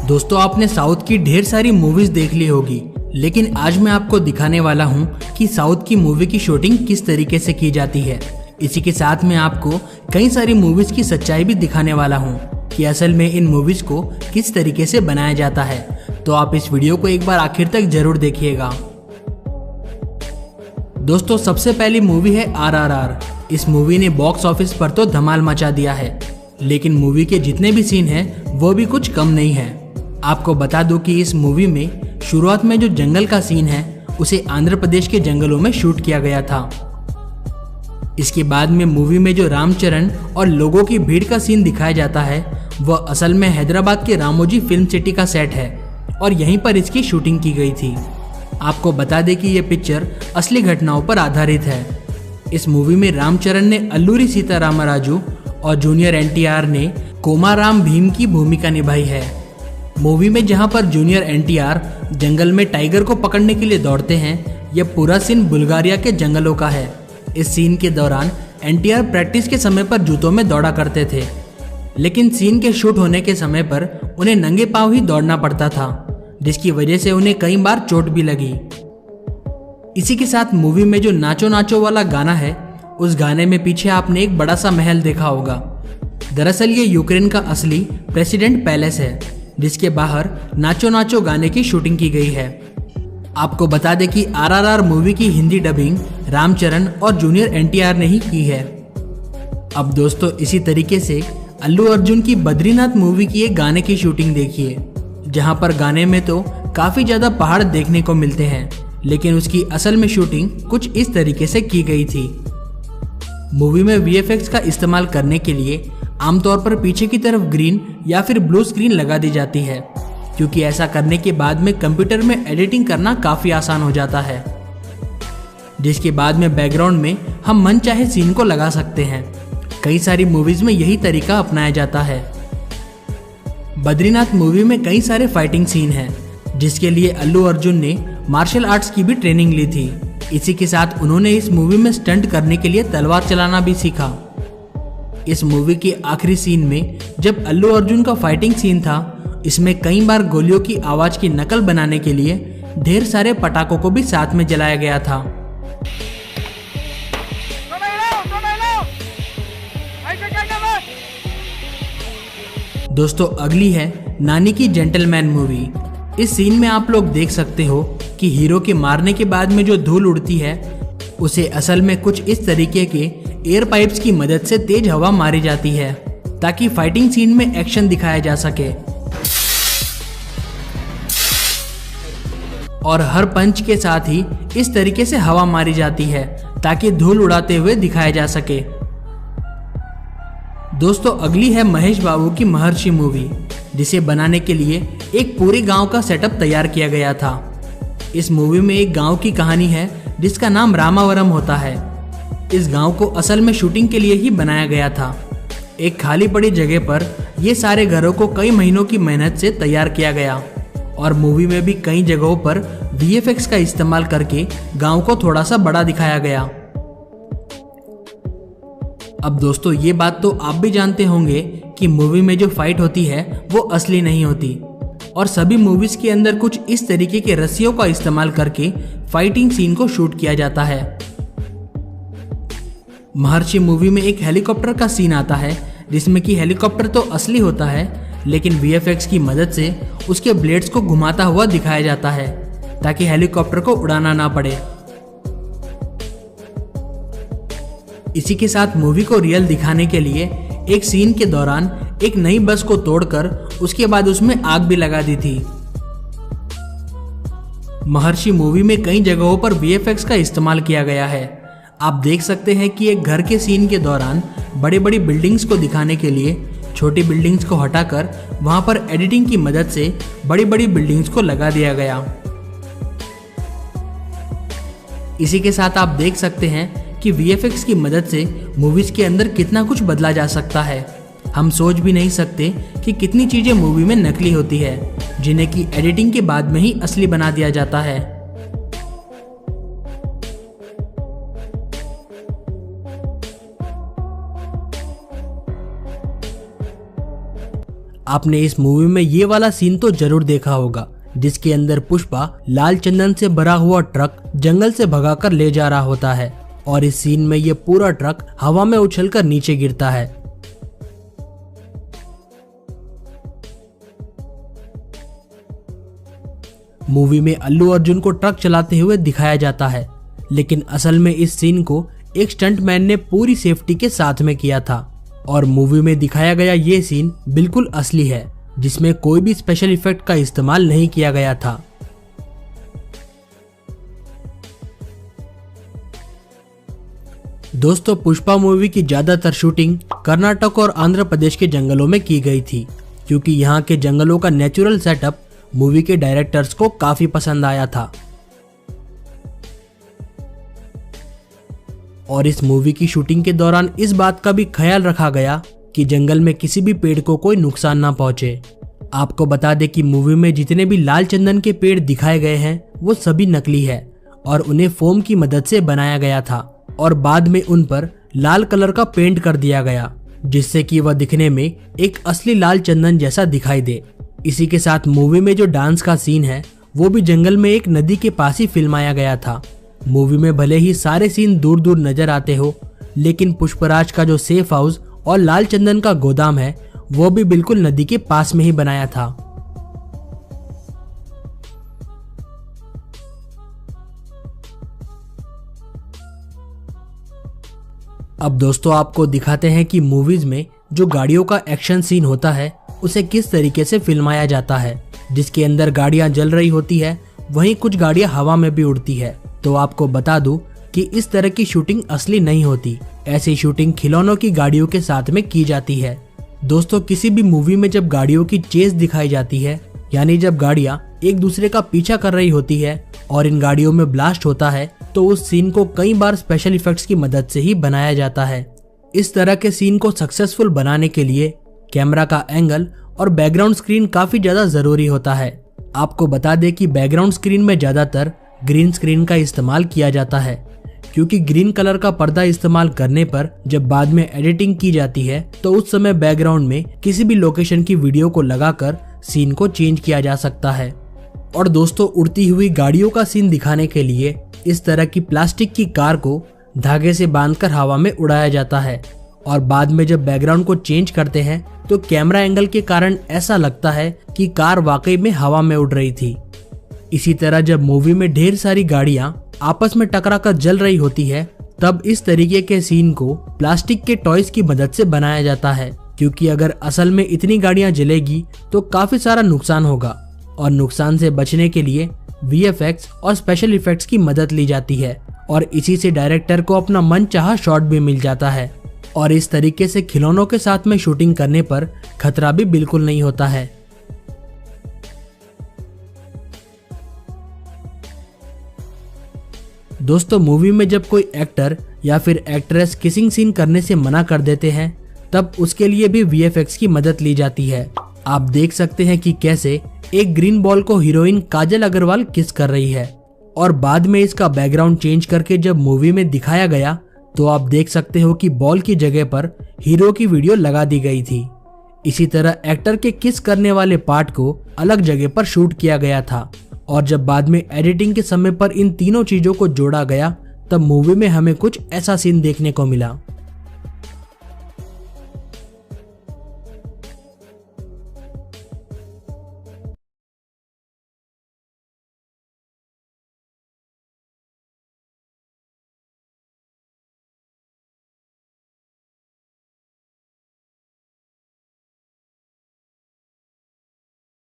दोस्तों आपने साउथ की ढेर सारी मूवीज देख ली होगी, लेकिन आज मैं आपको दिखाने वाला हूँ कि साउथ की मूवी की शूटिंग किस तरीके से की जाती है। इसी के साथ मैं आपको कई सारी मूवीज की सच्चाई भी दिखाने वाला हूँ कि असल में इन मूवीज को किस तरीके से बनाया जाता है। तो आप इस वीडियो को एक बार आखिर तक जरूर देखिएगा। दोस्तों सबसे पहली मूवी है RRR। इस मूवी ने बॉक्स ऑफिस पर तो धमाल मचा दिया है, लेकिन मूवी के जितने भी सीन हैं वो भी कुछ कम नहीं है। आपको बता दूं कि इस मूवी में शुरुआत में जो जंगल का सीन है उसे आंध्र प्रदेश के जंगलों में शूट किया गया था। इसके बाद में मूवी में जो रामचरण और लोगों की भीड़ का सीन दिखाया जाता है वह असल में हैदराबाद के रामोजी फिल्म सिटी का सेट है और यहीं पर इसकी शूटिंग की गई थी। आपको बता दें कि यह पिक्चर असली घटनाओं पर आधारित है। इस मूवी में रामचरण ने अल्लूरी सीतारामराजू और जूनियर NTR ने कोमाराम भीम की भूमिका निभाई है। मूवी में जहां पर जूनियर NTR जंगल में टाइगर को पकड़ने के लिए दौड़ते हैं, यह पूरा सीन बुल्गारिया के जंगलों का है। इस सीन के दौरान NTR प्रैक्टिस के समय पर जूतों में दौड़ा करते थे, लेकिन सीन के शूट होने के समय पर उन्हें नंगे पांव ही दौड़ना पड़ता था, जिसकी वजह से उन्हें कई बार चोट भी लगी। इसी के साथ मूवी में जो नाचो नाचो वाला गाना है, उस गाने में पीछे आपने एक बड़ा सा महल देखा होगा। दरअसल ये यूक्रेन का असली प्रेसिडेंट पैलेस है, जिसके बाहर नाचो नाचो गाने की शूटिंग की गई है। आपको बता दें कि RRR मूवी की हिंदी डबिंग रामचरण और जूनियर NTR ने ही की है। अब दोस्तों इसी तरीके से अल्लू अर्जुन की बद्रीनाथ मूवी की एक गाने की शूटिंग देखिए, जहां पर गाने में तो काफी ज्यादा पहाड़ देखने को मिलते हैं, लेकिन उसकी असल में शूटिंग कुछ इस तरीके से की गई थी। मूवी में VFX का इस्तेमाल करने के लिए आमतौर पर पीछे की तरफ ग्रीन या फिर ब्लू स्क्रीन लगा दी जाती है, क्योंकि ऐसा करने के बाद में कंप्यूटर में एडिटिंग करना काफी आसान हो जाता है, जिसके बाद में बैकग्राउंड में हम मन चाहे सीन को लगा सकते हैं। कई सारी मूवीज में यही तरीका अपनाया जाता है। बद्रीनाथ मूवी में कई सारे फाइटिंग सीन हैं, जिसके लिए अल्लू अर्जुन ने मार्शल आर्ट्स की भी ट्रेनिंग ली थी। इसी के साथ उन्होंने इस मूवी में स्टंट करने के लिए तलवार चलाना भी सीखा। इस मूवी के आखिरी सीन में जब अल्लू अर्जुन का फाइटिंग सीन था, इसमें कई बार गोलियों की आवाज की नकल बनाने के लिए ढेर सारे पटाखों को भी साथ में जलाया गया था। दोस्तों अगली है नानी की जेंटलमैन मूवी। इस सीन में आप लोग देख सकते हो कि हीरो के मारने के बाद में जो धूल उड़ती है उसे असल में कुछ इस तरीके के एयर पाइप्स की मदद से तेज हवा मारी जाती है, ताकि फाइटिंग सीन में एक्शन दिखाया जा सके। और हर पंच के साथ ही इस तरीके से हवा मारी जाती है ताकि धूल उड़ाते हुए दिखाया जा सके। दोस्तों अगली है महेश बाबू की महर्षि मूवी, जिसे बनाने के लिए एक पूरे गांव का सेटअप तैयार किया गया था। इस मूवी में एक गांव की कहानी है जिसका नाम रामावरम होता है। इस गांव को असल में शूटिंग के लिए ही बनाया गया था। एक खाली पड़ी जगह पर ये सारे घरों को कई महीनों की मेहनत से तैयार किया गया और मूवी में भी कई जगहों पर VFX का इस्तेमाल करके गांव को थोड़ा सा बड़ा दिखाया गया। अब दोस्तों ये बात तो आप भी जानते होंगे कि मूवी में जो फाइट होती है वो असली नहीं होती, और सभी मूवीज के अंदर कुछ इस तरीके के रस्सियों का इस्तेमाल करके फाइटिंग सीन को शूट किया जाता है। महर्षि मूवी में एक हेलीकॉप्टर का सीन आता है, जिसमें कि हेलीकॉप्टर तो असली होता है, लेकिन VFX की मदद से उसके ब्लेड्स को घुमाता हुआ दिखाया जाता है ताकि हेलीकॉप्टर को उड़ाना ना पड़े। इसी के साथ मूवी को रियल दिखाने के लिए एक सीन के दौरान एक नई बस को तोड़कर उसके बाद उसमें आग भी लगा दी थी। महर्षि मूवी में कई जगहों पर VFX का इस्तेमाल किया गया है। आप देख सकते हैं कि एक घर के सीन के दौरान बड़ी बड़ी बिल्डिंग्स को दिखाने के लिए छोटी बिल्डिंग्स को हटाकर वहां पर एडिटिंग की मदद से बड़ी बड़ी बिल्डिंग्स को लगा दिया गया। इसी के साथ आप देख सकते हैं कि VFX की मदद से मूवीज के अंदर कितना कुछ बदला जा सकता है। हम सोच भी नहीं सकते कि कितनी चीजें मूवी में नकली होती है, जिन्हें की एडिटिंग के बाद में ही असली बना दिया जाता है। आपने इस मूवी में ये वाला सीन तो जरूर देखा होगा, जिसके अंदर पुष्पा लाल चंदन से भरा हुआ ट्रक जंगल से भगाकर ले जा रहा होता है और इस सीन में ये पूरा ट्रक हवा में उछलकर नीचे गिरता है। मूवी में अल्लू अर्जुन को ट्रक चलाते हुए दिखाया जाता है, लेकिन असल में इस सीन को एक स्टंटमैन ने पूरी सेफ्टी के साथ में किया था और मूवी में दिखाया गया ये सीन बिल्कुल असली है, जिसमें कोई भी स्पेशल इफेक्ट का इस्तेमाल नहीं किया गया था। दोस्तों, पुष्पा मूवी की ज्यादातर शूटिंग कर्नाटक और आंध्र प्रदेश के जंगलों में की गई थी, क्योंकि यहाँ के जंगलों का नेचुरल सेटअप मूवी के डायरेक्टर्स को काफी पसंद आया था। और इस मूवी की शूटिंग के दौरान इस बात का भी ख्याल रखा गया कि जंगल में किसी भी पेड़ को कोई नुकसान ना पहुंचे। आपको बता दें कि मूवी में जितने भी लाल चंदन के पेड़ दिखाए गए हैं वो सभी नकली है और उन्हें फोम की मदद से बनाया गया था और बाद में उन पर लाल कलर का पेंट कर दिया गया, जिससे कि वह दिखने में एक असली लाल चंदन जैसा दिखाई दे। इसी के साथ मूवी में जो डांस का सीन है वो भी जंगल में एक नदी के पास ही फिल्माया गया था। मूवी में भले ही सारे सीन दूर दूर नजर आते हो, लेकिन पुष्पराज का जो सेफ हाउस और लाल चंदन का गोदाम है वो भी बिल्कुल नदी के पास में ही बनाया था। अब दोस्तों, आपको दिखाते हैं कि मूवीज में जो गाड़ियों का एक्शन सीन होता है उसे किस तरीके से फिल्माया जाता है, जिसके अंदर गाड़ियां जल रही होती है, वहीं कुछ गाड़ियां हवा में भी उड़ती है। तो आपको बता दूं कि इस तरह की शूटिंग असली नहीं होती, ऐसी शूटिंग खिलौनों की गाड़ियों के साथ में की जाती है। दोस्तों, किसी भी मूवी में जब गाड़ियों की चेस दिखाई जाती है, यानी जब गाड़ियां एक दूसरे का पीछा कर रही होती है और इन गाड़ियों में ब्लास्ट होता है, तो उस सीन को कई बार स्पेशल इफेक्ट्स की मदद से ही बनाया जाता है। इस तरह के सीन को सक्सेसफुल बनाने के लिए कैमरा का एंगल और बैकग्राउंड स्क्रीन काफी ज्यादा जरूरी होता है। आपको बता दें कि बैकग्राउंड स्क्रीन में ज्यादातर ग्रीन स्क्रीन का इस्तेमाल किया जाता है, क्योंकि ग्रीन कलर का पर्दा इस्तेमाल करने पर जब बाद में एडिटिंग की जाती है तो उस समय बैकग्राउंड में किसी भी लोकेशन की वीडियो को लगाकर सीन को चेंज किया जा सकता है। और दोस्तों, उड़ती हुई गाड़ियों का सीन दिखाने के लिए इस तरह की प्लास्टिक की कार को धागे से बांधकर हवा में उड़ाया जाता है और बाद में जब बैकग्राउंड को चेंज करते हैं तो कैमरा एंगल के कारण ऐसा लगता है कि कार वाकई में हवा में उड़ रही थी। इसी तरह जब मूवी में ढेर सारी गाड़ियां आपस में टकराकर जल रही होती है, तब इस तरीके के सीन को प्लास्टिक के टॉयज की मदद से बनाया जाता है, क्योंकि अगर असल में इतनी गाड़ियां जलेगी तो काफी सारा नुकसान होगा और नुकसान से बचने के लिए VFX और स्पेशल इफेक्ट्स की मदद ली जाती है और इसी से डायरेक्टर को अपना मनचाहा शॉट भी मिल जाता है। और इस तरीके से खिलौनों के साथ में शूटिंग करने पर खतरा भी बिल्कुल नहीं होता है। दोस्तों, मूवी में जब कोई एक्टर या फिर एक्ट्रेस किसिंग सीन करने से मना कर देते हैं, तब उसके लिए भी VFX की मदद ली जाती है। आप देख सकते हैं कि कैसे एक ग्रीन बॉल को हीरोइन काजल अग्रवाल किस कर रही है और बाद में इसका बैकग्राउंड चेंज करके जब मूवी में दिखाया गया तो आप देख सकते हो कि बॉल की जगह पर हीरो की वीडियो लगा दी गई थी। इसी तरह एक्टर के किस करने वाले पार्ट को अलग जगह पर शूट किया गया था और जब बाद में एडिटिंग के समय पर इन तीनों चीजों को जोड़ा गया तब मूवी में हमें कुछ ऐसा सीन देखने को मिला।